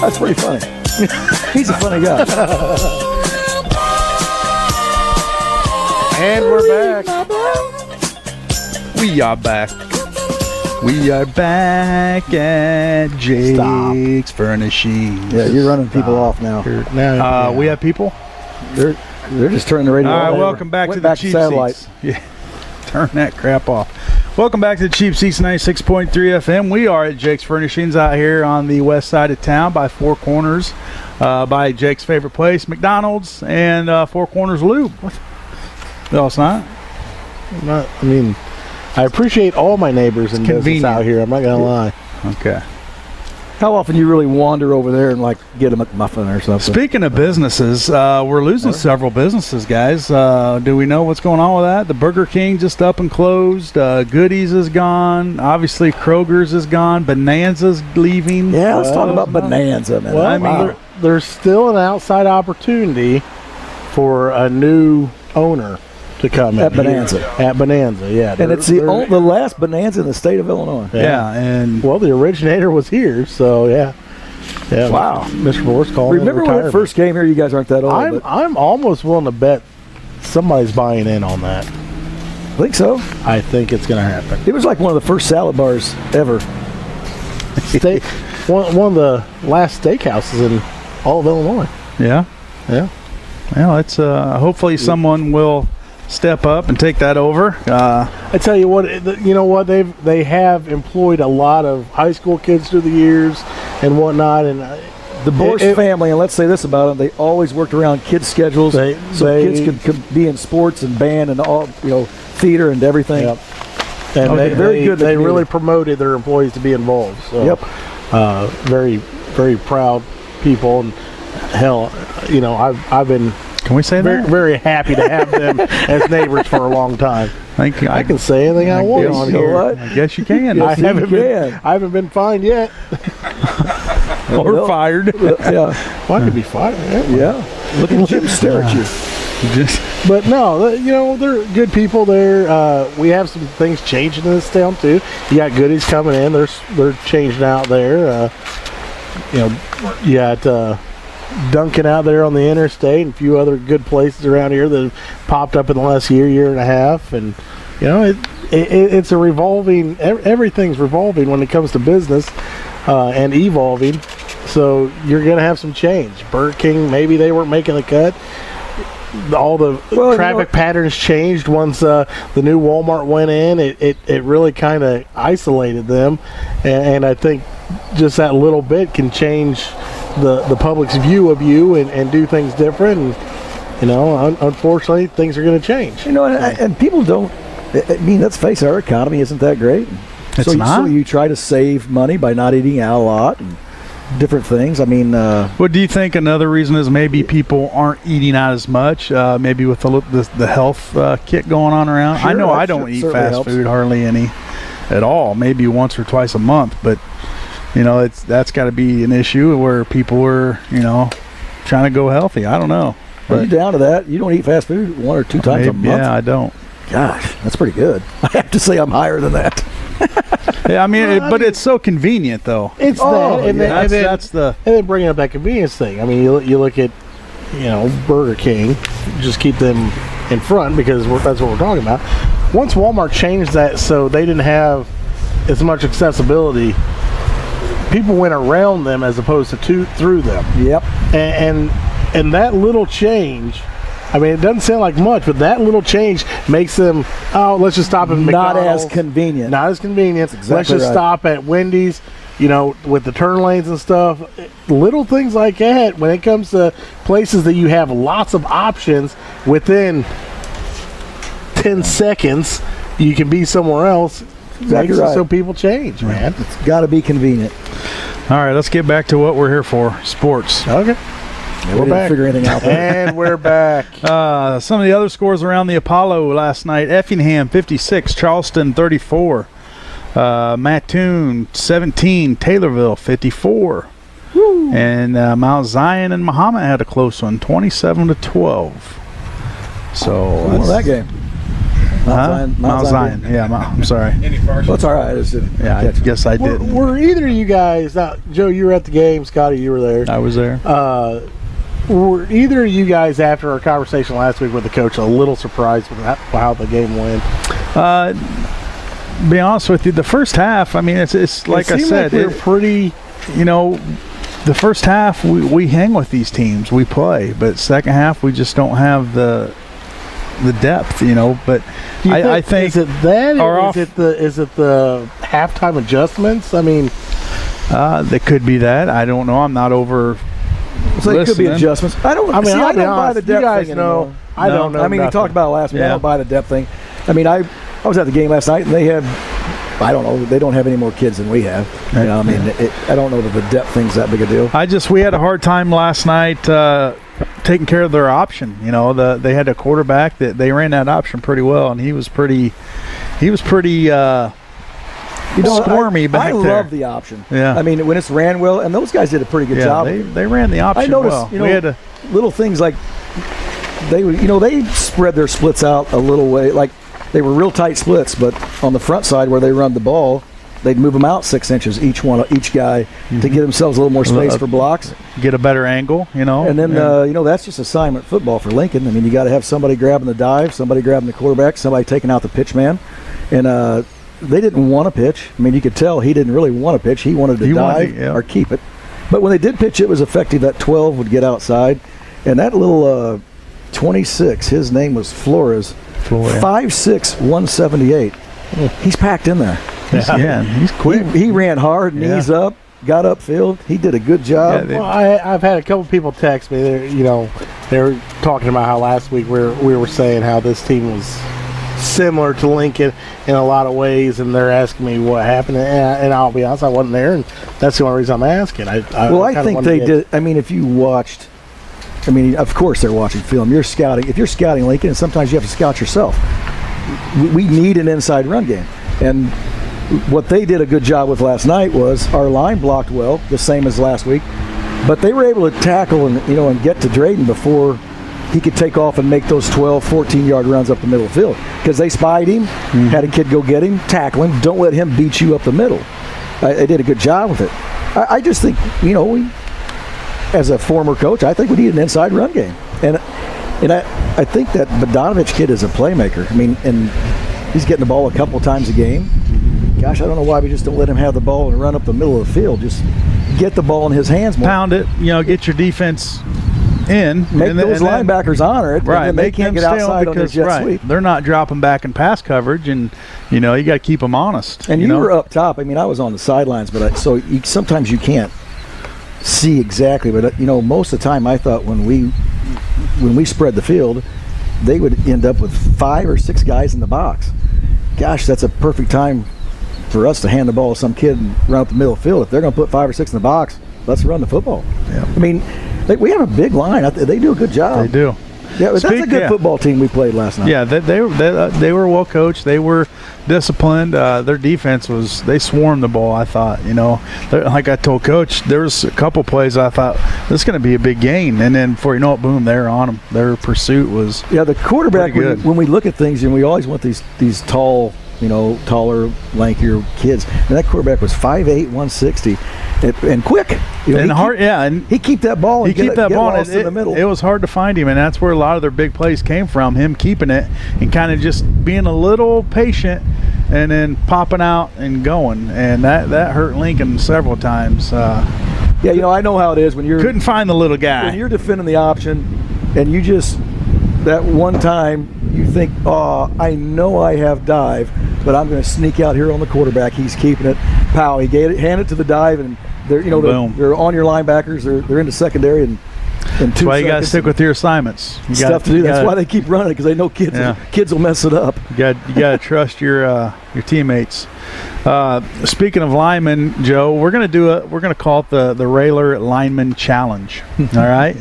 That's pretty funny. He's a funny guy. And we're back. We are back. We are back at Jake's Furnishings. Yeah, you're running people off now. We have people? They're just turning the radio off. off. All right, welcome back to the Cheap Seats. Yeah, turn that crap off. Welcome back to the Cheap Seats 96.3 FM. We are at Jake's Furnishings out here on the west side of town by Four Corners, by Jake's favorite place, McDonald's, and Four Corners Lube. What? No, it's not? I appreciate all my neighbors and business out here. I'm not going to lie. Okay. How often you really wander over there and get a McMuffin or something? Speaking of businesses, we're losing several businesses, guys. Do we know what's going on with that? The Burger King just up and closed. Goodies is gone. Obviously, Kroger's is gone. Bonanza's leaving. Yeah, let's talk about Bonanza, man. Well, there's still an outside opportunity for a new owner to come at in Bonanza. At Bonanza, yeah. And it's the last Bonanza in the state of Illinois. Yeah, and the originator was here, so yeah. Wow, Mr. Morse called. Remember when it first came here? You guys aren't that old. I'm almost willing to bet somebody's buying in on that. Think so? I think it's going to happen. It was like one of the first salad bars ever. One of the last steakhouses in all of Illinois. Yeah. Yeah. Well, it's hopefully someone will step up and take that over. I tell you what, they have employed a lot of high school kids through the years and whatnot, and the Borst family, and let's say this about them, they always worked around kids' schedules so kids could be in sports and band and all, theater and everything. Yep. And they really promoted their employees to be involved. So, yep. Very, very proud people, and hell, I've been. Can we say that? Very happy to have them as neighbors for a long time. I can say anything I want on here. I guess you can. Yes, I haven't been fined yet. Or fired. Yeah. Well, I could be fired. Yeah. Look at Jim stare at you. But no, they're good people there. We have some things changing in this town too. You got Goodies coming in. They're changing out there. You got Duncan out there on the interstate and a few other good places around here that have popped up in the last year and a half. And it's a revolving. Everything's revolving when it comes to business and evolving. So you're going to have some change. Burger King, maybe they weren't making the cut. All the traffic patterns changed once the new Walmart went in. It really kind of isolated them, and I think just that little bit can change the public's view of you and do things different. And unfortunately, things are going to change. And people don't. I mean, let's face it, our economy isn't that great. It's not. So you try to save money by not eating out a lot and different things. I mean, what do you think? Another reason is maybe people aren't eating out as much. Maybe with the health kick going on around. Sure, I know I don't eat fast food hardly any at all. Maybe once or twice a month, but that's got to be an issue where people are trying to go healthy. I don't know. Are you down to that? You don't eat fast food 1 or 2 times a month? Yeah, I don't. Gosh, that's pretty good. I have to say I'm higher than that. Yeah, I mean, but it's so convenient, though. It's and then bringing up that convenience thing. I mean, you look at, Burger King, just keep them in front because that's what we're talking about. Once Walmart changed that so they didn't have as much accessibility, people went around them as opposed to through them. Yep. And that little change, I mean, it doesn't sound like much, but that little change makes them, let's just stop at McDonald's. Not as convenient. Not as convenient. Exactly let's just stop at Wendy's, with the turn lanes and stuff. Little things like that, when it comes to places that you have lots of options within 10 seconds, you can be somewhere else. Exactly right. So people change, man. It's got to be convenient. All right, let's get back to what we're here for, sports. Okay. Yeah, we're back. Figure anything out there. And we're back. Some of the other scores around the Apollo last night: Effingham 56, Charleston 34, Mattoon 17, Taylorville 54, and Mount Zion and Muhammad had a close one, 27-12. So that game. Mount Zion. Yeah, I'm sorry. Well, it's all right. I guess I did. Were either of you guys, Joe, you were at the game, Scotty, you were there. I was there. Were either of you guys, after our conversation last week with the coach, a little surprised with how the game went? Be honest with you, the first half, I mean, it's like I said, we're pretty. The first half we hang with these teams, we play, but second half we just don't have the depth, But I think is it that? Is it the halftime adjustments? I mean, that could be that. I don't know. I'm not over. So it could be adjustments. I don't buy the depth you guys thing know. anymore. I don't know. I mean, we talked about it last week. I don't buy the depth thing. I mean, I was at the game last night, and they have. I don't know. They don't have any more kids than we have. I mean, I don't know that the depth thing's that big a deal. We had a hard time last night taking care of their option. They had a quarterback that they ran that option pretty well, and he was pretty squirmy back there. I love the option. Yeah. I mean, when it's ran well, and those guys did a pretty good job. They ran the option well. I noticed, little things like they spread their splits out a little way. Like they were real tight splits, but on the front side where they run the ball, they'd move them out 6 inches each guy to get themselves a little more space for blocks, get a better angle, And then that's just assignment football for Lincoln. I mean, you got to have somebody grabbing the dive, somebody grabbing the quarterback, somebody taking out the pitch man, and they didn't want to pitch. I mean, you could tell he didn't really want to pitch. He wanted to dive or keep it. But when they did pitch, it was effective. That 12 would get outside, and that little 26, his name was Flores. 5'6", 178. He's packed in there. He's quick. He ran hard, knees up, got upfield. He did a good job. Well, I've had a couple people text me. They were talking about how last week we were saying how this team was similar to Lincoln in a lot of ways, and they're asking me what happened. And I'll be honest, I wasn't there, and that's the only reason I'm asking. I think they did. I mean, if you watched. I mean, of course they're watching film. You're scouting. If you're scouting Lincoln, and sometimes you have to scout yourself. We need an inside run game. And what they did a good job with last night was our line blocked well, the same as last week. But they were able to tackle and get to Drayden before he could take off and make those 12, 14-yard runs up the middle of the field. Because they spied him, had a kid go get him, tackle him, don't let him beat you up the middle. They did a good job with it. I just think, as a former coach, I think we need an inside run game. And I think that Bogdanovich kid is a playmaker. I mean, and he's getting the ball a couple times a game. Gosh, I don't know why we just don't let him have the ball and run up the middle of the field. Just get the ball in his hands more. Pound it, get your defense in. Make those linebackers honor it. Right. And they can't get outside on their jet sweep. They're not dropping back in pass coverage, and, you got to keep them honest. And you were up top. I mean, I was on the sidelines, but sometimes you can't see exactly. But, most of the time I thought when we spread the field, they would end up with 5 or 6 guys in the box. Gosh, that's a perfect time for us to hand the ball to some kid and run up the middle of the field. If they're going to put 5 or 6 in the box, let's run the football. Yeah. I mean, we have a big line. They do a good job. They do. Yeah, that's a good football team we played last night. Yeah, they were well coached. They were disciplined. Their defense they swarmed the ball, I thought. Like I told Coach, there was a couple plays I thought, this is going to be a big gain. And then before you know it, boom, they're on them. Their pursuit was the quarterback, when we look at things, and we always want these tall, taller, lankier kids. And that quarterback was 5'8", 160, and quick. And he keep that ball and get lost in the middle. It was hard to find him, and that's where a lot of their big plays came from, him keeping it and kind of just being a little patient and then popping out and going. And that hurt Lincoln several times. I know how it is when you're couldn't find the little guy. When you're defending the option and you just that one time you think, I know I have dive, but I'm going to sneak out here on the quarterback. He's keeping it. Pow, he hand it to the dive, and they're on your linebackers. They're in the secondary, and that's why you got to stick with your assignments. Stuff to do. That's why they keep running, because they know kids will mess it up. You got to trust your teammates. Speaking of linemen, Joe, we're gonna call it the Railer Lineman Challenge. All right,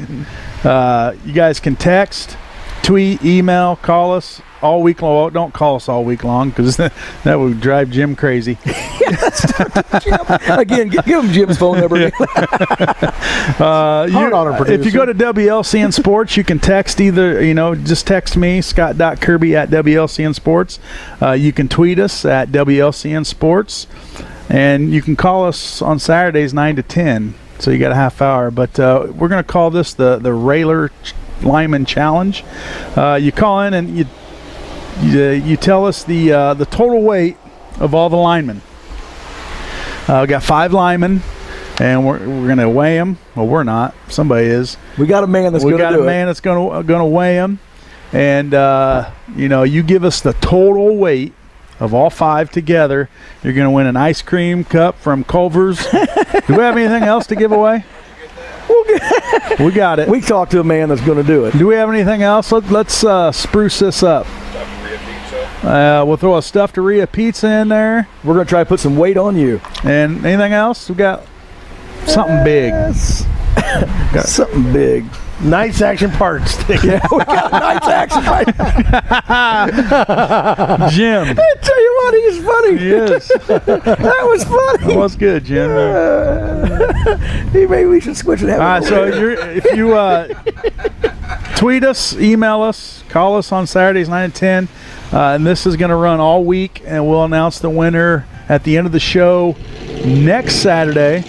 you guys can text, tweet, email, call us all week long. Well, don't call us all week long because that would drive Jim crazy. Again, give him Jim's phone number. If you go to WLCN Sports, you can text either, just text me, scott.kirby@WLCN Sports. You can tweet us at WLCN Sports. And you can call us on Saturdays 9 to 10. So you got a half hour. But we're going to call this the Railer Lineman Challenge. You call in and you tell us the total weight of all the linemen. We got 5 linemen, and we're going to weigh them. Well, we're not. Somebody is. We got a man that's going to do it. We got a man that's going to weigh them. And, you give us the total weight of all 5 together. You're going to win an ice cream cup from Culver's. Do we have anything else to give away? We got it. We talked to a man that's going to do it. Do we have anything else? Let's spruce this up. We'll throw a stuffed Rhea pizza in there. We're going to try to put some weight on you. And anything else? We got something big. Something big. Knights Action Parts. Yeah, we got a Knights Action right now. Jim. I tell you what, he's funny. He is. That was funny. That was good, Jim. Maybe we should switch it. All right, so if you tweet us, email us, call us on Saturdays 9 to 10, and this is going to run all week, and we'll announce the winner at the end of the show next Saturday.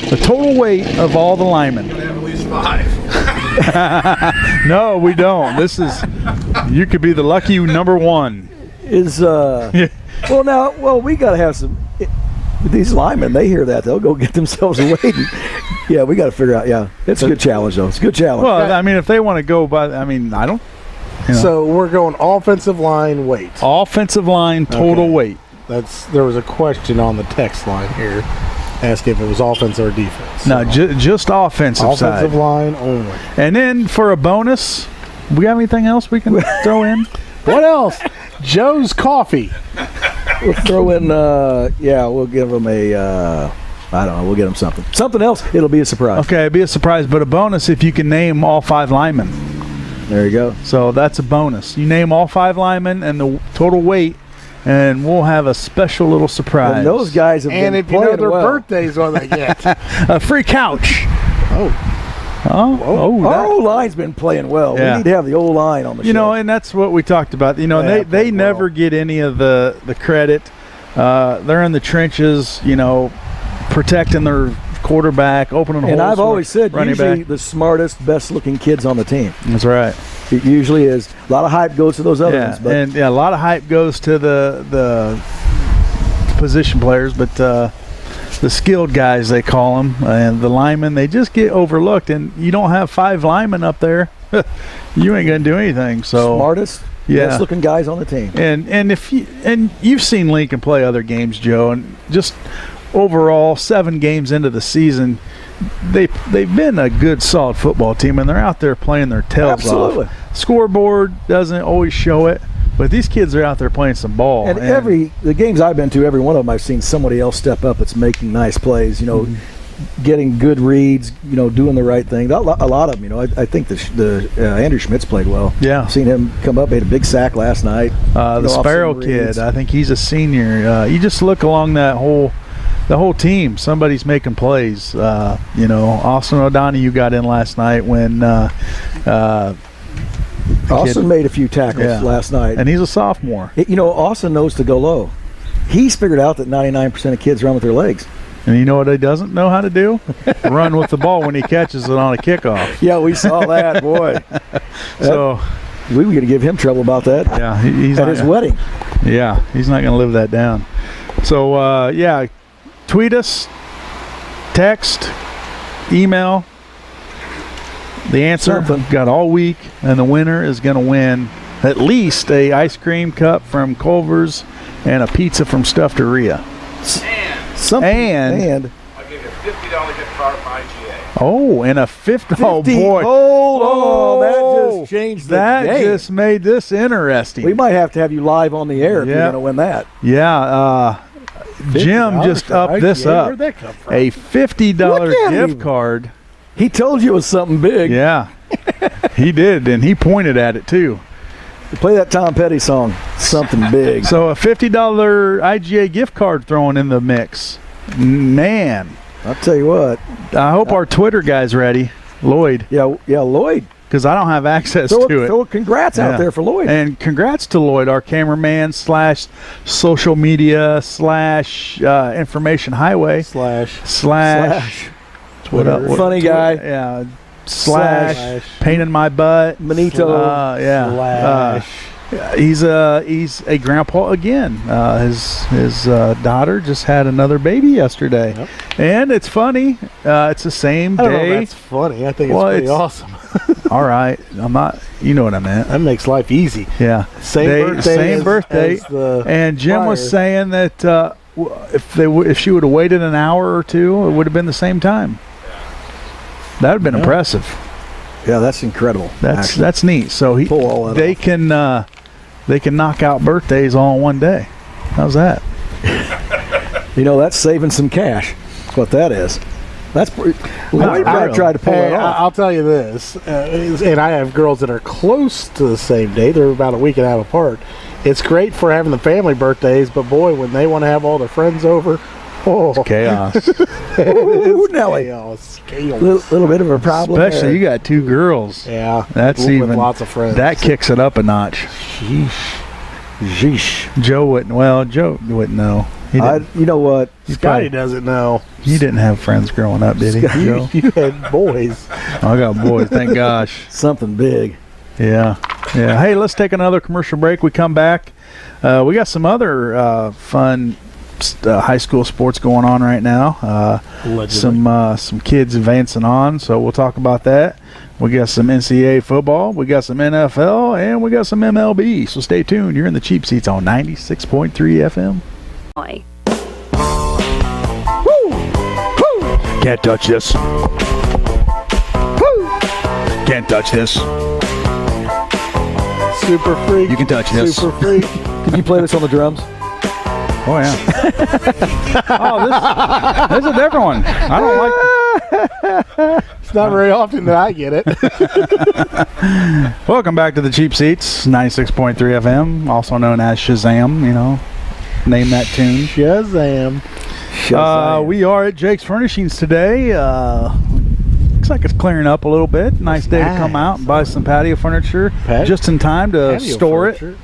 The total weight of all the linemen. We have at least 5. No, we don't. You could be the lucky number 1. Well, we got to have some. These linemen, they hear that, they'll go get themselves a weight. Yeah, we got to figure out. Yeah, it's a good challenge, though. It's a good challenge. Well, I mean, if they want to go by, I don't. So we're going offensive line weight. Offensive line total weight. There was a question on the text line here. Ask if it was offense or defense. No, just offensive side. Offensive line only. And then for a bonus, we got anything else we can throw in? What else? Joe's Coffee. We'll throw in, we'll give them I don't know, we'll get them something. Something else, it'll be a surprise. Okay, it'll be a surprise, but a bonus if you can name all 5 linemen. There you go. So that's a bonus. You name all 5 linemen and the total weight, and we'll have a special little surprise. And those guys have been playing well. And if you know their birthdays when they get. A free couch. Our O-line's been playing well. Yeah. We need to have the O-line on the show. And that's what we talked about. They never get any of the credit. They're in the trenches, protecting their quarterback, opening holes. And I've always said, usually back. the smartest, best-looking kids on the team. That's right. It usually is. A lot of hype goes to those other ones. But a lot of hype goes to the position players, but the skilled guys, they call them, and the linemen, they just get overlooked. And you don't have 5 linemen up there, you ain't going to do anything. So smartest, best-looking guys on the team. And you've seen Lincoln play other games, Joe, and just overall 7 games into the season, they've been a good, solid football team, and they're out there playing their tails off. Scoreboard doesn't always show it, but these kids are out there playing some ball. And the games I've been to, every one of them, I've seen somebody else step up that's making nice plays. Getting good reads. Doing the right thing. A lot of them. I think the Andrew Schmitz played well. Yeah, I've seen him come up. Made a big sack last night. The Sparrow kid. I think he's a senior. You just look along the whole team. Somebody's making plays. Austin O'Donoghue got in last night when Austin made a few tackles last night. And he's a sophomore. Austin knows to go low. He's figured out that 99% of kids run with their legs. And you know what he doesn't know how to do? Run with the ball when he catches it on a kickoff. Yeah, we saw that, boy. So we were going to give him trouble about that. Yeah, he's at his wedding. Yeah, he's not going to live that down. So, tweet us, text, email. The answer got all week, and the winner is going to win at least a ice cream cup from Culver's and a pizza from Stuffed Rhea. And I'll give you a $50 gift card from IGA. Oh, and a 50. Oh, boy. That just changed the game. That just made this interesting. We might have to have you live on the air if you're going to win that. Yeah. Jim just upped this up. Where'd that come from? A $50 gift card. He told you it was something big. Yeah. He did, and he pointed at it, too. Play that Tom Petty song, Something Big. So a $50 IGA gift card thrown in the mix. Man, I'll tell you what. I hope our Twitter guy's ready, Lloyd, Yeah, Lloyd. because I don't have access So, to it. so congrats Yeah. out there for Lloyd. And congrats to Lloyd, our cameraman slash social media slash information highway slash Twitter. Funny guy. Yeah. Slash pain in my butt. Manito. Yeah. He's a grandpa again. His daughter just had another baby yesterday, Yep. and it's funny. It's the same I don't know if day. that's funny. I think Well, it's pretty it's- awesome. All right, I'm not. You know what I meant. That makes life easy. Yeah. Same Same birthday. birthday. As the And Jim was flyer. saying that if she would have waited an hour or two, it would have been the same time. That would have been impressive. Yeah, that's incredible. actually. That's neat. So Pull all that they off. can knock out birthdays all in one day. How's that? That's saving some cash. That's what that is. That's Lloyd really. Brad tried to pull Hey, it off. I'll tell you this, and I have girls that are close to the same day. They're about a week and a half apart. It's great for having the family birthdays, but boy, when they want to have all their friends over, Chaos. Ooh, Nelly. chaos. Little bit of a problem. Especially there. you got two girls. Yeah, That's with even lots of friends. That kicks it up a notch. Sheesh. Joe wouldn't know. He didn't, You know what? Scotty doesn't know. he didn't have friends growing up, did he? Joe? You had boys. I got boys, thank gosh. Something big. Yeah. Hey, let's take another commercial break. We come back. We got some other fun high school sports going on right now. Some kids advancing on, so we'll talk about that. We got some NCAA football, we got some NFL, and we got some MLB. So stay tuned. You're in the cheap seats on 96.3 FM. Can't touch this. Can't touch this. Super freak. You can touch this. Super freak. Can you play this on the drums? Oh yeah. This is a different one. I don't like. It's not very often that I get it. Welcome back to the Cheap Seats, 96.3 FM, also known as Shazam. Name that tune. Shazam. We are at Jake's Furnishings today. Looks like it's clearing up a little bit. Nice day to come out and buy some patio furniture just in time to Patio store it. furniture.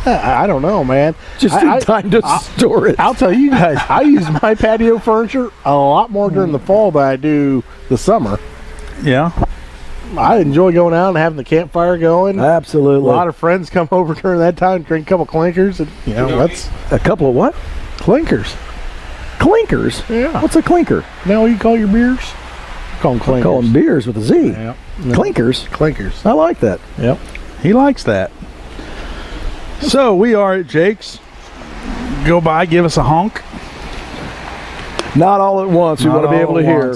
I don't know, man. Just in time to store it. I'll tell you guys, I use my patio furniture a lot more during the fall than I do the summer. Yeah. I enjoy going out and having the campfire going. Absolutely. A lot of friends come over during that time, drink a couple clinkers, and that's A couple of what? clinkers. Clinkers? Yeah. What's a clinker? Now you call your beers? Call them clinkers. Call them beers with a Z. Yeah. Clinkers? Clinkers. I like that. Yep. He likes that. So we are at Jake's. Go by, give us a honk. Not all at once. We want to be able to hear.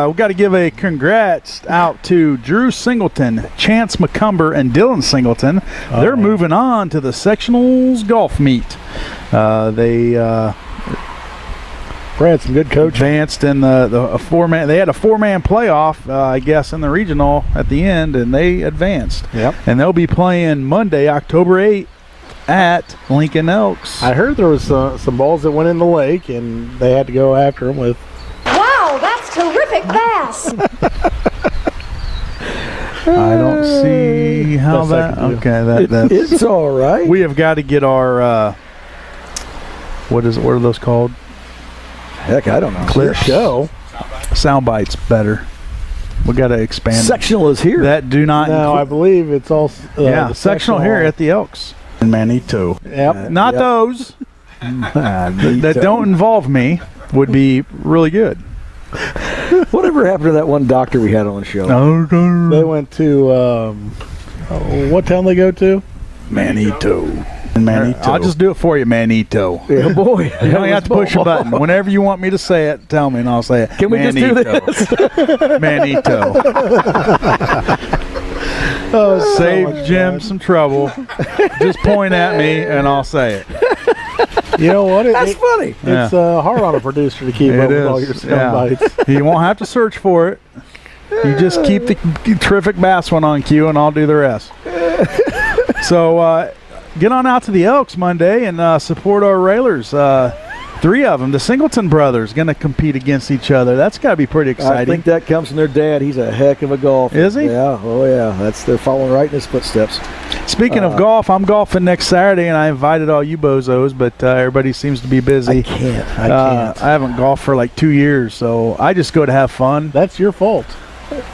We've got to give a congrats out to Drew Singleton, Chance McCumber, and Dylan Singleton. They're moving on to the sectionals golf meet. They Brad, some good coaching. advanced in the four-man. They had a four-man playoff, I guess, in the regional at the end, and they advanced. Yep. And they'll be playing Monday, October 8th, at Lincoln Elks. I heard there was some balls that went in the lake, and they had to go after them with. Wow, that's terrific bass. I don't see how Best I that. can do. Okay, that's. It's all right. We have got to get our. What are those called? Heck, I don't know. Clips. Show. Sound bites better. We got to expand. Sectional is here. That do not. No, I believe it's all. the sectional here at the Elks in Manito. Yep. Not Yep. those that don't involve me would be really good. Whatever happened to that one doctor we had on the show? They went to what town they go to? Manito. I'll just do it for you, Manito. Yeah, boy. You don't have to push a button. Whenever you want me to say it, tell me and I'll say it. Can we just do this? Manito. Save Jim some trouble. Just point at me and I'll say it. You know what? That's funny. It's hard on a producer to keep It up with is. all your sound bites. You won't have to search for it. You just keep the terrific bass one on cue and I'll do the rest. So get on out to the Elks Monday and support our railers. 3 of them, the Singleton brothers, going to compete against each other. That's got to be pretty exciting. I think that comes from their dad. He's a heck of a golfer. Is he? Yeah. Oh, yeah. They're following right in his footsteps. Speaking of golf, I'm golfing next Saturday, and I invited all you bozos, but everybody seems to be busy. I can't. I haven't golfed for like 2 year, so I just go to have fun. That's your fault.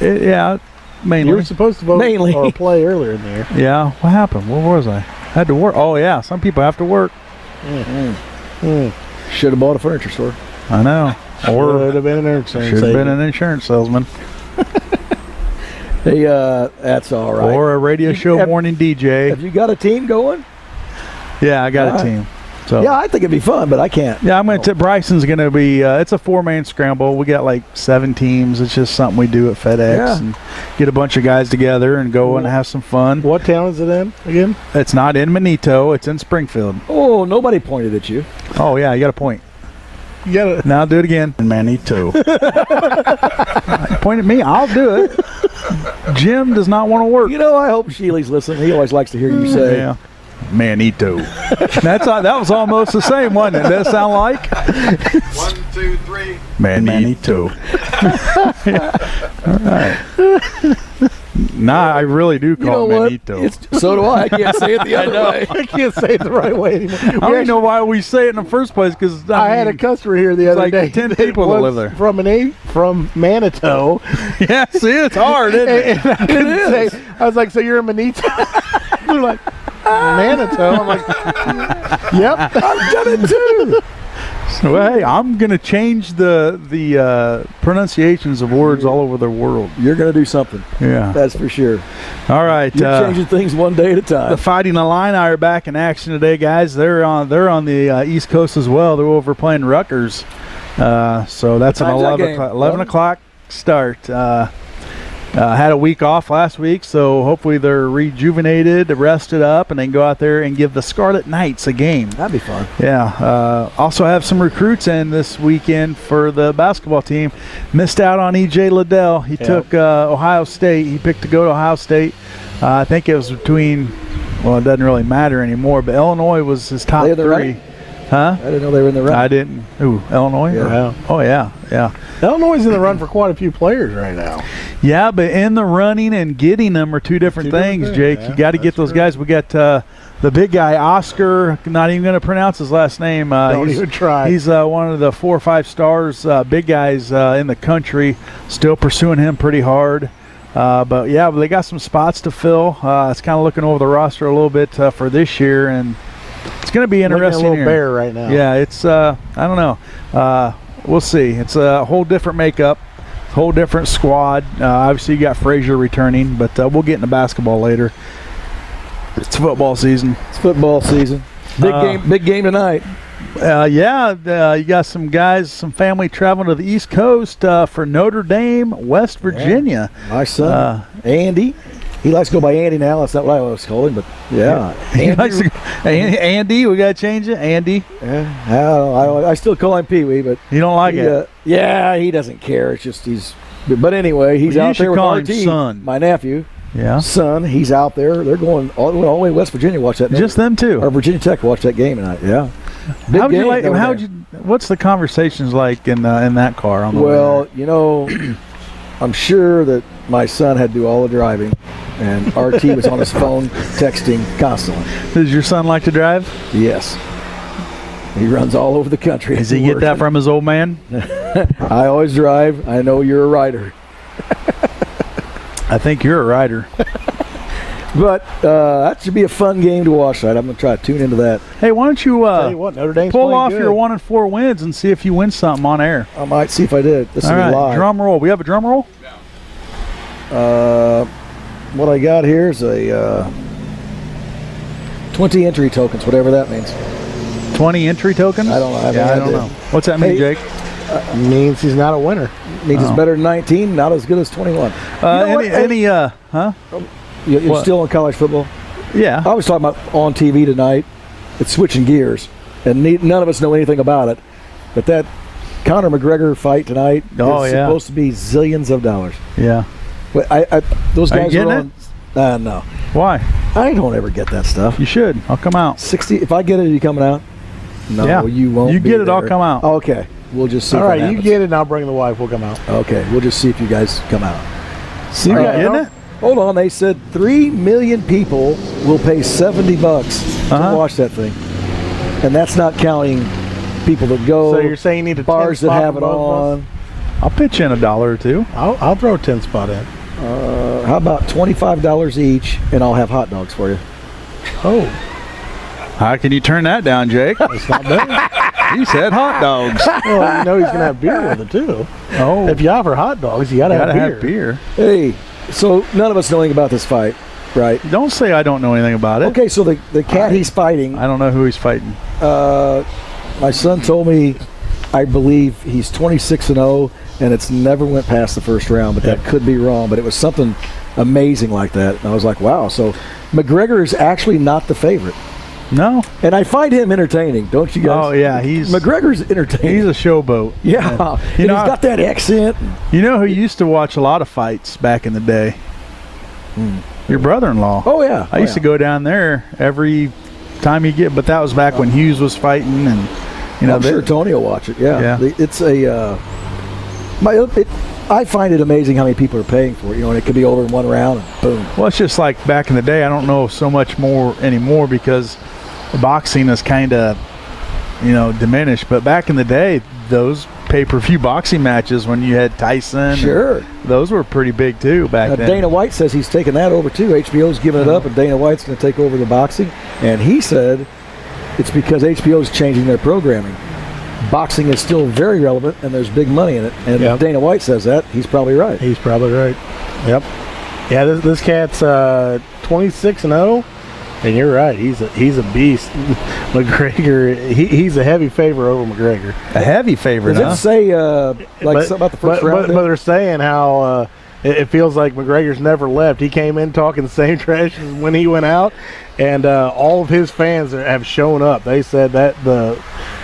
Yeah, mainly. You were supposed to vote or play earlier in the year. Yeah. What happened? Where was I? Had to work. Oh, yeah. Some people have to work. Should have bought a furniture store. I know. Or would have been an insurance. Should have been an insurance salesman. Hey, that's all right. Or a radio show morning DJ. Have you got a team going? Yeah, I got a team. So yeah, I think it'd be fun, but I can't. Yeah, I'm going to. Bryson's going to be. It's a 4-man scramble. We got like 7 teams. It's just something we do at FedEx and get a bunch of guys together and go and have some fun. What town is it in again? It's not in Manito. It's in Springfield. Oh, nobody pointed at you. Oh yeah, you got a point. You got it. Now do it again. In Manito. Point at me. I'll do it. Jim does not want to work. You know, I hope Sheely's listening. He always likes to hear you say. Yeah. Manito. That was almost the same, wasn't it? Does that sound like? 1, 2, 3. Manito. All right. Nah, I really do call it Manito. So do I. I can't say it the other way. I can't say it the right way anymore. I don't even know why we say it in the first place, because I had a customer here the other day. 10 people that live there. From Manitou. Yeah, see, it's hard, isn't it? And I couldn't say. I was like, so you're a Manito? They're like, Manitou. I'm like, yep, I've done it too. So, hey, I'm going to change the pronunciations of words all over the world. You're going to do something. Yeah. That's for sure. All right. You're changing things one day at a time. The Fighting Illini are back in action today, guys. They're on the East Coast as well. They're over playing Rutgers. So that's an 11 o'clock start. Had a week off last week, so hopefully they're rejuvenated, rested up, and then go out there and give the Scarlet Knights a game. That'd be fun. Yeah. Also have some recruits in this weekend for the basketball team. Missed out on E.J. Liddell. He took Ohio State. He picked to go to Ohio State. I think it was between, well, it doesn't really matter anymore, but Illinois was his top 3. Right? Huh? I didn't know they were in the run. I didn't. Ooh, Illinois? Yeah. Oh, yeah. Illinois is in the run for quite a few players right now. Yeah, but in the running and getting them are two different things, Jake. Yeah, you got to get those guys. We got the big guy, Oscar, not even going to pronounce his last name. Don't even try. He's one of the 4 or 5 stars, big guys in the country. Still pursuing him pretty hard. But, yeah, they got some spots to fill. It's kind of looking over the roster a little bit for this year, and it's going to be interesting. Looking a little bare right now. Yeah, it's I don't know. We'll see. It's a whole different makeup, whole different squad. Obviously, you got Frazier returning, but we'll get into basketball later. It's football season. It's football season. Big game tonight. You got some guys, some family traveling to the East Coast for Notre Dame, West Virginia. Yeah. My son, Andy. He likes to go by Andy now. That's not what I was calling, but Andy, we got to change it. Andy. Yeah, I still call him Pee Wee, but you don't like it. Yeah, he doesn't care. It's just But anyway, he's out there with RT, son. my nephew. Yeah, son. He's out there. They're going all the way to West Virginia. Watch that. Just them two. Or Virginia Tech watch that game tonight. Yeah. What's the conversations like in that car on the way there? I'm sure that my son had to do all the driving, and RT was on his phone texting constantly. Does your son like to drive? Yes. He runs all over the country. Does he get that from his old man? I always drive. I know you're a rider. I think you're a rider. But that should be a fun game to watch tonight. I'm going to try to tune into that. Hey, why don't you, Notre Dame's pull off good. your 1-4 wins and see if you win something on air? I might see if I did. This is live. Drum roll. We have a drum roll? What I got here is a 20 entry tokens, whatever that means. 20 entry tokens? I don't know. I don't know. What's that mean, Jake? Means he's not a winner. Means it's better than 19, not as good as 21. You're still in college football? Yeah. I was talking about on TV tonight. It's switching gears, and none of us know anything about it. But that Conor McGregor fight tonight is supposed to be zillions of dollars. Yeah. But those guys are on. No. Why? I don't ever get that stuff. You should. I'll come out. 60. If I get it, are you coming out? No, Yeah. you won't. You be get it, I'll there. come out. Okay, we'll just see. All if right, that you happens. get it, and I'll bring the wife. We'll come out. Okay, we'll just see if you guys come out. See, Are you guys, getting it? Hold on, they said 3 million people will pay $70 Uh-huh. to watch that thing, and that's not counting people that go. So you're saying you need a bars 10 that spot have for it both of us? on. I'll pitch in $1 or $2. I'll throw a 10 spot in. How about $25 each, and I'll have hot dogs for you. Oh, How can you turn that down, Jake? it's not bad. You said hot dogs. Well, you know he's gonna have beer with it too. Oh, If you offer hot dogs, you gotta, gotta have beer. have beer. Hey, so none of us know anything about this fight, right? Don't say I don't know anything about it. Okay, so the cat he's fighting, I don't know who he's fighting. my son told me, I believe he's 26-0, and it's never went past the first round, but that could be wrong. But it was something amazing like that, and I was like, wow. So McGregor is actually not the favorite, No. and I find him entertaining. Don't you guys? Oh yeah, he's McGregor's entertaining. he's a showboat. yeah, You and know, he's got that accent. You know who used to watch a lot of fights back in the day? Your brother-in-law. Oh yeah, I used to go down there every time you get, but that was back when Hughes was fighting, and you know, I'm sure Tony will watch it. Yeah, Yeah. It's a. I find it amazing how many people are paying for it. You know, and it could be over in one round, and boom. well, it's just like back in the day. I don't know so much more anymore because boxing is kind of, you know, diminished. But back in the day, those pay-per-view boxing matches when you had Tyson, and Sure. those were pretty big too back then. Dana White says he's taking that over too. HBO's giving it up, and Dana White's going to take over the boxing. And he said it's because HBO's changing their programming. Boxing is still very relevant, and there's big money in it. And Yep. if Dana White says that, he's probably right. He's probably right. Yep. Yeah, this cat's 26-0, and you're right. He's a beast. McGregor, he's a heavy favorite over McGregor. A heavy favorite, Does huh? it say something about the first round? But they're saying how it feels like McGregor's never left. He came in talking the same trash as when he went out, and all of his fans have shown up. They said that the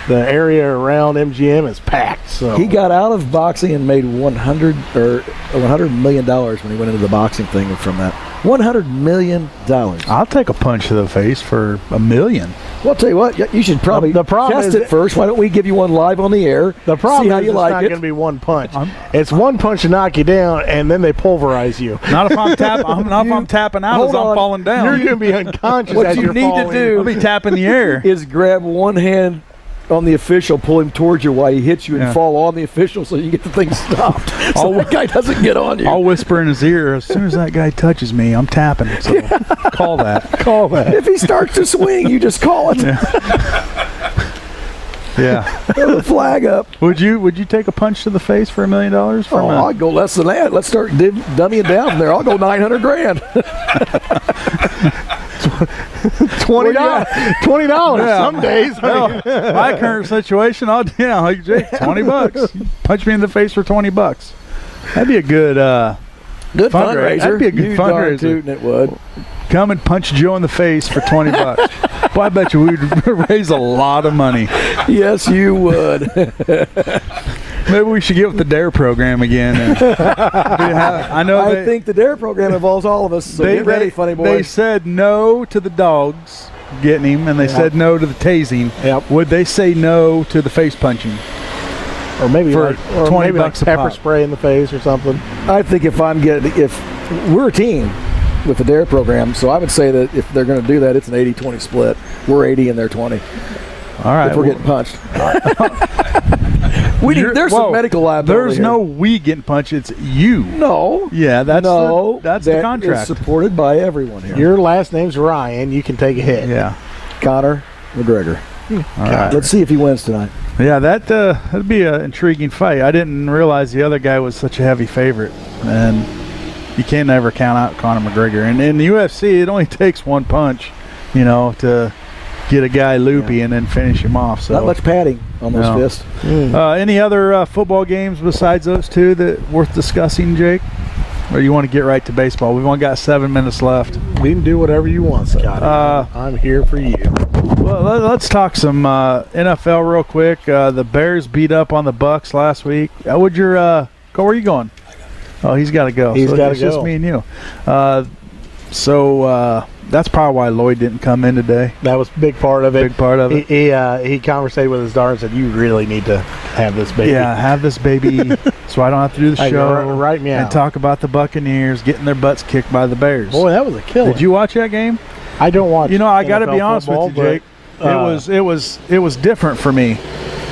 area around MGM is packed. So He got out of boxing and made $100 million when he went into the boxing thing from that. $100 million. I'll take a punch to the face for $1 million. Well, I'll tell you what, you should probably The problem test is it first. Why don't we give you one live on the air? the problem see how is you it's like not it. going to be one punch. It's one punch to knock you down, and then they pulverize you. Not if I'm tapping. Not if I'm tapping out as hold I'm on. falling down. You're going to be unconscious What as you you're need to falling. do- I'll be tapping the air. Is grab one hand on the official, pull him towards you while he hits you, and Yeah. fall on the official so you get the thing stopped. So that guy doesn't get on you. I'll whisper in his ear, as soon as that guy touches me, I'm tapping. So call that. Call that. If he starts to swing, you just call it. Yeah. Throw the flag up. Would you take a punch to the face for $1 million? Oh, I'd go less than that. Let's start dummying down from there. I'll go $900,000. $20 some days. My current situation, like Jake, $20. Punch me in the face for $20. That'd be a good Good fundraiser. That'd be a good You darn fundraiser. tootin' it would. come and punch Joe in the face for $20. Boy, I bet you we'd raise a lot of money. Yes, you would. Maybe we should get with the DARE program again. And I think the DARE program involves all of us, so get ready, funny boy. They said no to the dogs getting him, and they said no to the tasing. Yep. Would they say no to the face punching? Or maybe For or $20 maybe like a pepper pop. spray in the face or something. I think if we're a team with the DARE program, so I would say that if they're going to do that, it's an 80-20 split. We're 80 and they're 20. All right. If we're getting punched. There's some medical liability. There's here. no we getting punched. It's you. No. Yeah, that's no. that's that the contract. is supported by everyone here. Your last name's Ryan. You can take a hit. Yeah. Conor McGregor. All right. Let's see if he wins tonight. Yeah, that'd be an intriguing fight. I didn't realize the other guy was such a heavy favorite, and you can't ever count out Conor McGregor. And in the UFC, it only takes one punch, to get a guy loopy and then finish him off. So Not much padding on those No. fists. Any other football games besides those two that worth discussing, Jake? Or you want to get right to baseball? We've only got 7 minutes left. We can do whatever you want, Scotty. I'm here for you. Well, let's talk some NFL real quick. The Bears beat up on the Bucks last week. Would your where are you going? Oh, he's got to go. He's So gotta it's just go. me and you. So that's probably why Lloyd didn't come in today. That was a big part of it. Big part of it. He conversated with his daughter and said, "You really need to have this baby." Yeah, have this baby so I don't have to do the Hey, show write me and out. talk about the Buccaneers getting their butts kicked by the Bears. Boy, that was a killer. Did you watch that game? I don't watch. You know, I got to be NFL honest football, with you, Jake. but, It was different for me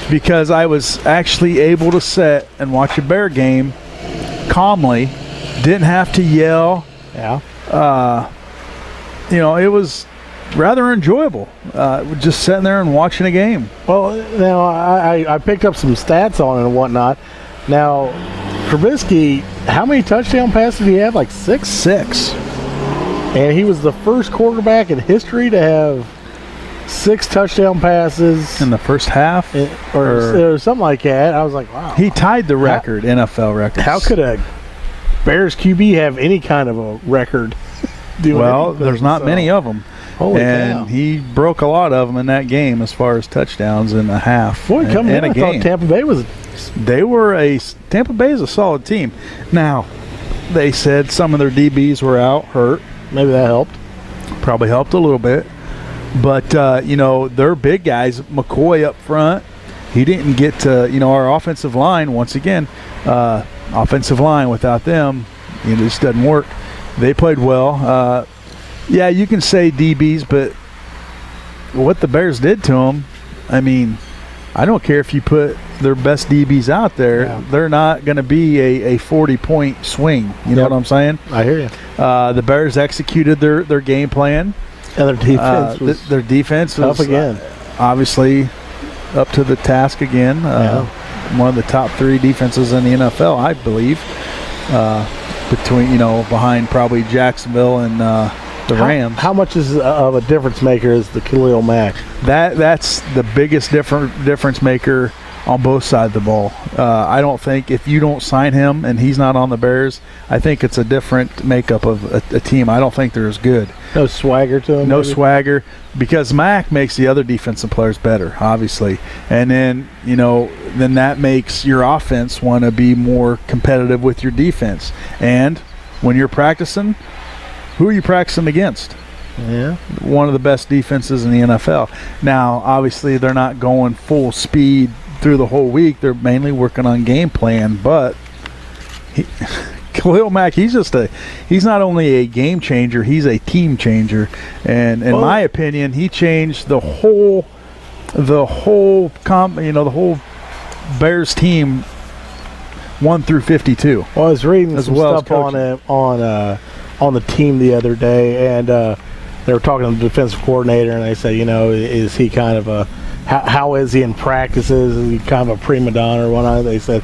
because I was actually able to sit and watch a Bear game calmly, didn't have to yell. Yeah. You know, it was rather enjoyable just sitting there and watching a game. Well, now I picked up some stats on it and whatnot. Now, Trubisky, how many touchdown passes did he have? Like 6? 6. And he was the first quarterback in history to have 6 touchdown passes In the first half? or something like that. I was like, wow. He tied the record, NFL record. How could a Bears QB have any kind of a record? Well, anything? there's not So, many of them. Holy And cow. he broke a lot of them in that game as far as touchdowns in a half. Boy, coming in, and a I game. thought Tampa Bay was. Tampa Bay is a solid team. Now, they said some of their DBs were out, hurt. Maybe that helped. Probably helped a little bit. But, you know, their big guys, McCoy up front, he didn't get to, you know, our offensive line, once again, offensive line without them, it just doesn't work. They played well. Yeah, you can say DBs, but what the Bears did to them, I mean, I don't care if you put their best DBs out there, Yeah. they're not going to be a 40-point swing. You know Yep. what I'm saying? I hear you. The Bears executed their game plan. And their defense was Their defense was tough again. obviously up to the task again. One of the top 3 defenses in the NFL, I believe. Behind probably Jacksonville and the Rams. How much is of a difference maker is the Khalil Mack? That's the biggest difference maker on both sides of the ball. I don't think if you don't sign him and he's not on the Bears, I think it's a different makeup of a team. I don't think they're as good. No swagger to him. No maybe? swagger, because Mack makes the other defensive players better, obviously. And then, then that makes your offense want to be more competitive with your defense. And when you're practicing, who are you practicing against? Yeah. One of the best defenses in the NFL. Now, obviously, they're not going full speed through the whole week. They're mainly working on game plan, but Khalil Mack, he's not only a game changer, he's a team changer. And in my opinion, he changed the whole Bears team 1 through 52. Well, I was reading As some well as stuff on him on the team the other day, and they were talking to the defensive coordinator, and they said, is he kind of a how is he in practices? Is he kind of a prima donna or whatnot? They said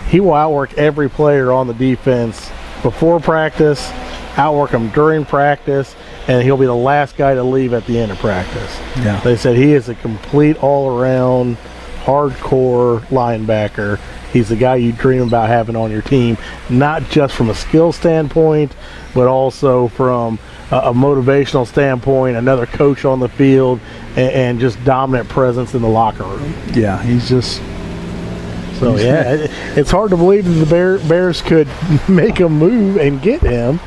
he will outwork every player on the defense before practice, outwork them during practice, and he'll be the last guy to leave at the end of practice. Yeah. They said he is a complete all-around, hardcore linebacker. He's the guy you dream about having on your team, not just from a skill standpoint, but also from a motivational standpoint, another coach on the field, and just dominant presence in the locker room. Yeah, he's just... So, yeah, it's hard to believe that the Bears could make a move and get him.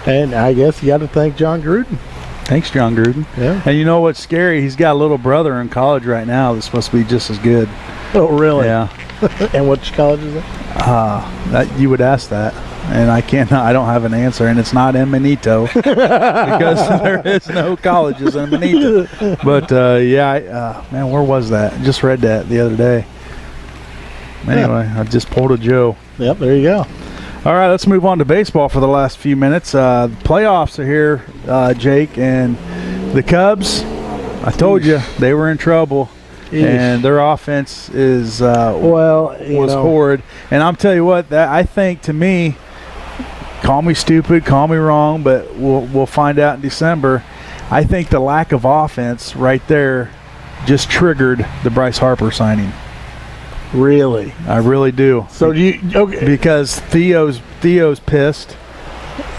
And I guess you got to thank John Gruden. Thanks, John Gruden. Yeah. And you know what's scary? He's got a little brother in college right now that's supposed to be just as good. Oh, really? Yeah. And which college is it? You would ask that, and I don't have an answer, and it's not in Benito because there is no colleges in Benito. But man, where was that? Just read that the other day. Anyway, I just pulled a Joe. Yep, there you go. All right, let's move on to baseball for the last few minutes. The playoffs are here, Jake, and the Cubs. I told you they were in trouble. And their offense was horrid. And I'm telling you what, that I think, to me, call me stupid, call me wrong, but we'll find out in December. I think the lack of offense right there just triggered the Bryce Harper signing. Really? I really do. So do you? Okay. Because Theo's pissed.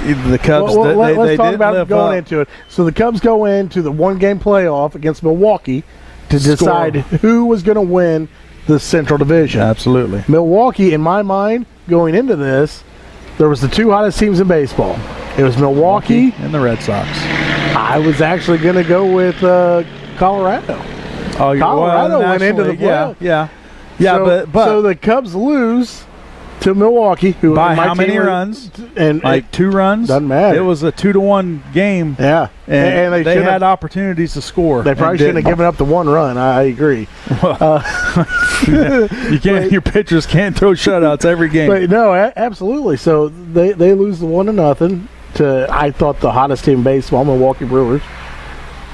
The Cubs, let's talk didn't about live going up. into it. So the Cubs go into the one-game playoff against Milwaukee to decide who was going to win the Central Division. Absolutely. Milwaukee, in my mind, going into this, there was the 2 hottest teams in baseball. It was Milwaukee. and the Red Sox. I was actually going to go with Colorado. Oh, Colorado went into the playoffs. Yeah. So the Cubs lose to Milwaukee. Who by my how many team runs? And Like 2 runs? Doesn't matter. It was a 200-1 game. yeah, And they should've- had opportunities to score. They probably shouldn't have given up the 1 run. I agree. You can't. Your pitchers can't throw shutouts every game. But no, absolutely. So they lose the 1-0 to I thought the hottest team in baseball, Milwaukee Brewers.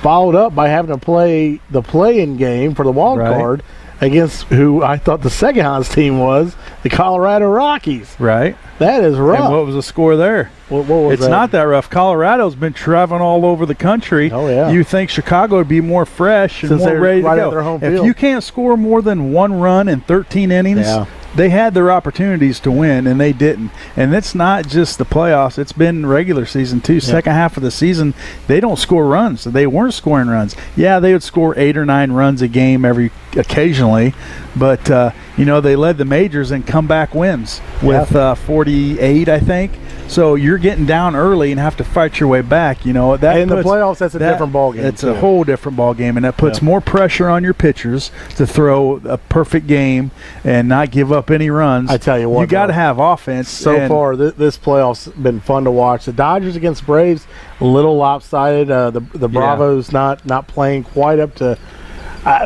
Followed up by having to play the play-in game for the wild Right. card against who I thought the second hottest team was, the Colorado Rockies. Right. That is rough. And what was the score there? What was It's that? not that rough. Colorado's been traveling all over the country. Oh, yeah. You think Chicago would be more fresh and Since more they're ready right to at go. their home If field. you can't score more than 1 run in 13 innings, Yeah. they had their opportunities to win, and they didn't. And it's not just the playoffs. It's been regular season, too. Second half of the season, they don't score runs. They weren't scoring runs. Yeah, they would score 8 or 9 runs a game occasionally, but, they led the majors and comeback wins with 48, I think. So you're getting down early and have to fight your way back. In the playoffs, that's a different ballgame. It's a whole different ball game, and that puts more pressure on your pitchers to throw a perfect game and not give up any runs. I tell you what, you got to though, have offense. So far, this playoff's been fun to watch. The Dodgers against Braves, a little lopsided. The Bravos not playing quite up to.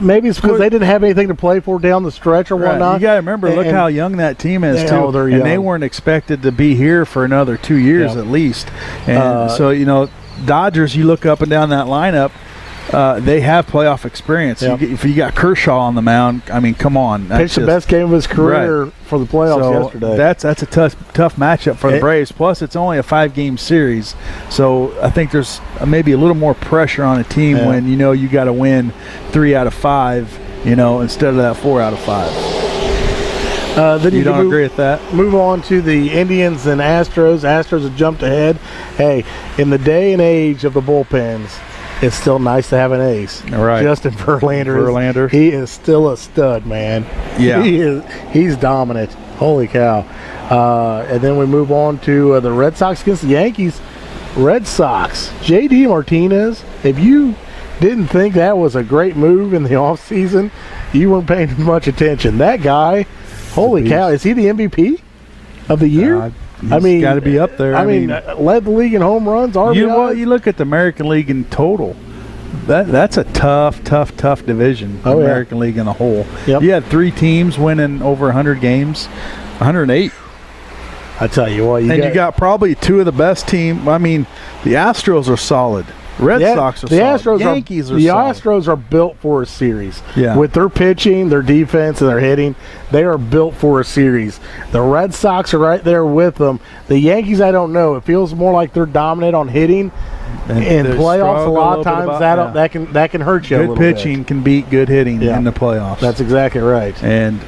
Maybe it's because they didn't have anything to play for down the stretch or whatnot. You got to remember, look how young that team is, too. Oh, they're and they young. weren't expected to be here for another 2 years at least. And Dodgers, you look up and down that lineup, they have playoff experience. Yep. If you got Kershaw on the mound, I mean, come on. Pitched the best game of his career for the playoffs yesterday. That's a tough matchup for the Braves. Plus, it's only a 5-game series, so I think there's maybe a little more pressure on a team when you got to win 3 out of 5, instead of that 4 out of 5. Then you don't agree with that? Move on to the Indians and Astros. Astros have jumped ahead. Hey, in the day and age of the bullpens, it's still nice to have an ace. All right. Justin Verlander. He is still a stud, man. Yeah. He's dominant. Holy cow. And then we move on to the Red Sox against the Yankees. Red Sox. J.D. Martinez, if you didn't think that was a great move in the offseason, you weren't paying much attention. That guy, holy cow, is he the MVP of the year? He's got to be up there. I mean, led the league in home runs, RBI. You look at the American League in total. That's a tough division. The American League in a whole. Yep. You had 3 teams winning over 100 games, 108. I tell you what, you got probably 2 of the best teams. I mean, the Astros are solid. Red Sox are solid. Yankees are solid. The Astros are built for a series. Yeah. With their pitching, their defense, and their hitting, they are built for a series. The Red Sox are right there with them. The Yankees, I don't know. It feels more like they're dominant on hitting. In playoffs, a lot of times that can hurt you a little bit. Good pitching can beat good hitting in the playoffs. That's exactly right. And,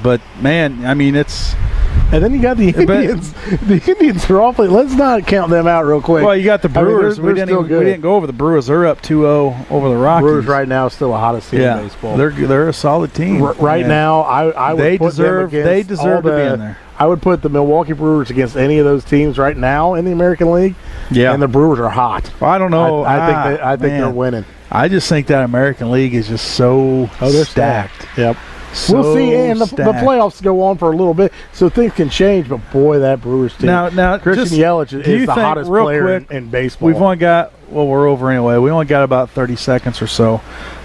but, man, I mean, it's – and then you got the Indians. The Indians are awfully. Let's not count them out real quick. Well, you got the Brewers. They're we didn't go over the Brewers. They're up 2-0 over the Rockies. Brewers right now is still the hottest team in baseball. They're a solid team. Right now, I would put them against they deserve to be in there. I would put the Milwaukee Brewers against any of those teams right now in the American League. Yeah, and the Brewers are hot. Well, I don't know. I think they're winning. I just think that American League is just so they're stacked. Yep. So we'll see, and the playoffs go on for a little bit, so things can change. But boy, that Brewers team. Now, Christian Yelich is the hottest player in baseball. We've only got we're over anyway. We only got about 30 seconds or so.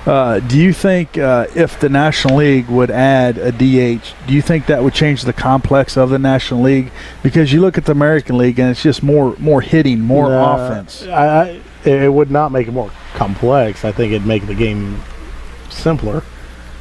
Do you think if the National League would add a DH, do you think that would change the complex of the National League? Because you look at the American League and it's just more hitting, more offense. It would not make it more complex. I think it'd make the game simpler.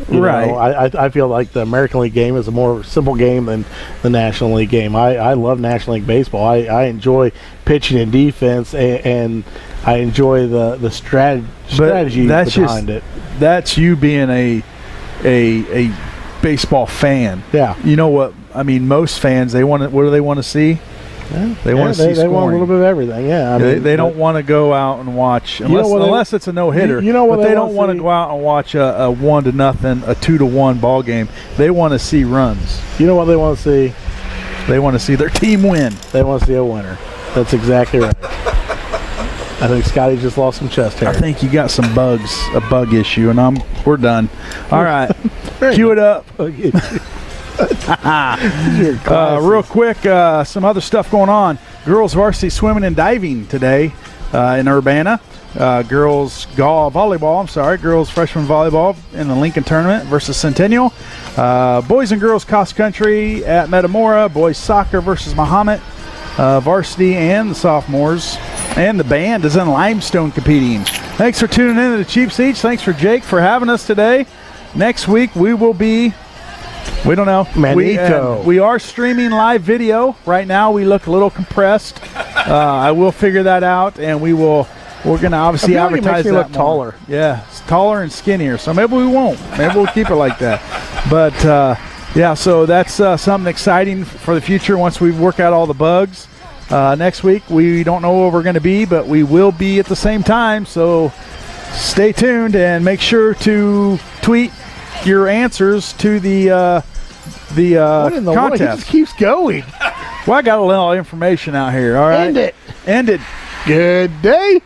Right. I feel like the American League game is a more simple game than the National League game. I love National League baseball. I enjoy pitching and defense, and I enjoy the strategy behind it. That's you being a baseball fan. Yeah. You know what? I mean, most fans, what do they want to see? Yeah. They want to see scoring. They want a little bit of everything. Yeah, they don't want to go out and watch unless it's a no hitter. But they don't want to go out and watch a 1-0, a 2-1 ball game. They want to see runs. You know what they want to see? They want to see their team win. They want to see a winner. That's exactly right. I think Scotty just lost some chest hair. I think you got some bugs, a bug issue, and we're done. All right, cue it up. Real quick, some other stuff going on. Girls varsity swimming and diving today in Urbana. Girls girls freshman volleyball in the Lincoln tournament versus Centennial. Boys and girls cross country at Metamora. Boys soccer versus Mahomet. Varsity and the sophomores and the band is in Limestone competing. Thanks for tuning in to the Cheap Seats. Thanks for Jake for having us today. Next week we will be, we don't know. Manito. We are streaming live video. Right now we look a little compressed. I will figure that out, and we're going to obviously I feel like it advertise makes me that look taller. Yeah, it's taller and skinnier. So maybe we won't. Maybe we'll keep it like that. But yeah, so that's something exciting for the future once we work out all the bugs. Next week we don't know where we're going to be, but we will be at the same time. So stay tuned and make sure to tweet your answers to the What in the world? He contest. just keeps going. Well, I got a little information out here. All right, End it. End it. Good day.